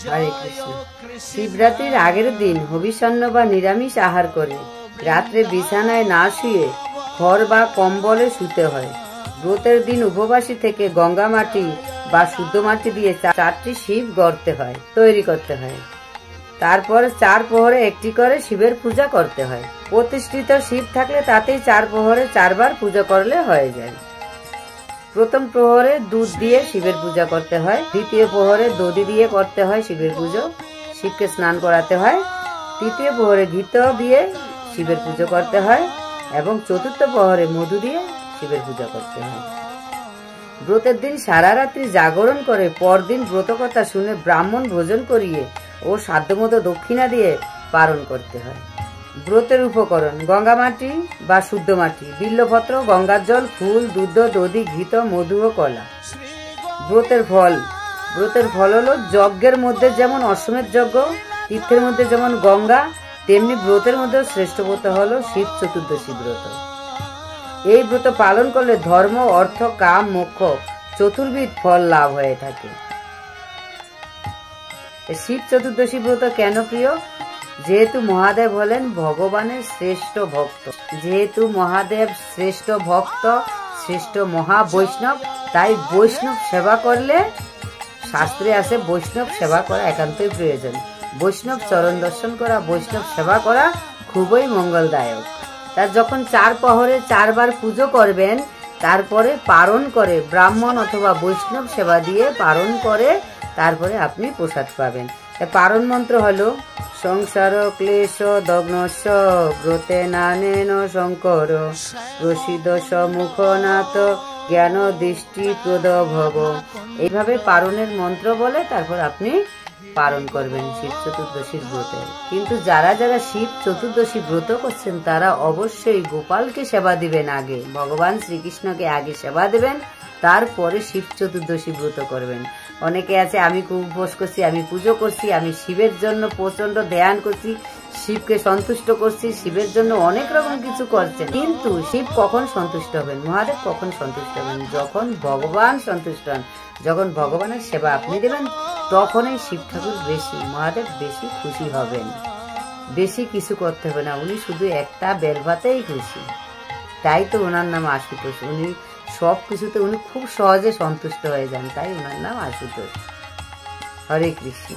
হরে কৃষ্ণ। শিবরাত্রির আগের দিন হবিষান্ন বা নিরামিষ আহার করে রাত্রে বিছানায় না শুয়ে খড় বা কম্বলে শুতে হয়। ব্রতের দিন উপবাসী থেকে গঙ্গা মাটি বা শুদ্ধ মাটি দিয়ে 4টি শিব তৈরি করতে হয়। তারপর 4 প্রহরে একটি করে শিবের পূজা করতে হয়। প্রতিষ্ঠিত শিব থাকলে তাতেই 4 প্রহরে 4 বার পূজা করলে হয়ে যায়। প্রথম প্রহরে দুধ দিয়ে শিবের পূজা করতে হয়, দ্বিতীয় প্রহরে দধি দিয়ে করতে হয় শিবের পুজো, শিবকে স্নান করাতে হয়, তৃতীয় প্রহরে ঘি দিয়ে শিবের পুজো করতে হয় এবং চতুর্থ প্রহরে মধু দিয়ে শিবের পূজা করতে হয়। ব্রতের দিন সারা রাত্রি জাগরণ করে পরদিন ব্রতকথা শুনে ব্রাহ্মণ ভোজন করিয়ে ও সাধ্যমতো দক্ষিণা দিয়ে পালন করতে হয়। ব্রতের উপকরণ: গঙ্গা মাটি বা শুদ্ধ মাটি, বিল্লপত্র, গঙ্গার জল, ফুল, দুধ, দধি, ঘৃত, মধু ও কলা। ব্রতের ফল হলো যজ্ঞের মধ্যে যেমন অশ্বমেধ যজ্ঞ, তীর্থের মধ্যে যেমন গঙ্গা, তেমনি ব্রতের মধ্যে শ্রেষ্ঠ ব্রত হলো শিব চতুর্দশী ব্রত। এই ব্রত পালন করলে ধর্ম, অর্থ, কাম, মোক্ষ চতুর্বিধ ফল লাভ হয়ে থাকে। শিব চতুর্দশী ব্রত কেন প্রিয়? যেহেতু মহাদেব হলেন ভগবানের শ্রেষ্ঠ ভক্ত, শ্রেষ্ঠ মহাবৈষ্ণব, তাই বৈষ্ণব সেবা করলে, শাস্ত্রে আছে বৈষ্ণব সেবা করা একান্তই প্রয়োজন। বৈষ্ণব চরণ দর্শন করা, বৈষ্ণব সেবা করা খুবই মঙ্গলদায়ক। তার যখন 4 প্রহরে 4 বার পুজো করবেন, তারপরে পারণ করে ব্রাহ্মণ অথবা বৈষ্ণব সেবা দিয়ে পারণ করে তারপরে আপনি প্রসাদ পাবেন। পারণ মন্ত্র হলো: সংসার ক্লেশ দগ্নস্য ব্রতে নানেন শঙ্কর প্রসিদ্ধ সম্মুখনাথ জ্ঞান দৃষ্টি প্রদ ভব। এইভাবে পারণের মন্ত্র বলে তারপর আপনি পালন করবেন শিব চতুর্দশীর ব্রতে। কিন্তু যারা শিব চতুর্দশী ব্রত করছেন তারা অবশ্যই গোপালকে সেবা দিবেন, আগে ভগবান শ্রীকৃষ্ণকে আগে সেবা দেবেন, তারপরে শিব চতুর্দশী ব্রত করবেন। অনেকে আছে আমি উপোস করছি, আমি পুজো করছি, আমি শিবের জন্য প্রচন্ড ধ্যান করছি, শিবকে সন্তুষ্ট করছি, শিবের জন্য অনেক রকম কিছু করছেন, কিন্তু শিব কখন সন্তুষ্ট হবেন, মহাদেব কখন সন্তুষ্ট হবেন? যখন ভগবান সন্তুষ্ট হন, যখন ভগবানের সেবা আপনি দেবেন, তখনই শিব ঠাকুর মহাদেব বেশি খুশি হবেন। বেশি কিছু করতে হবে না, উনি শুধু একটা বেলভাতেই খুশি। তাই তো ওনার নাম আশুতোষ। উনি সব কিছুতে উনি খুব সহজে সন্তুষ্ট হয়ে যান, তাই ওনার নাম আশুতোষ। হরে কৃষ্ণ।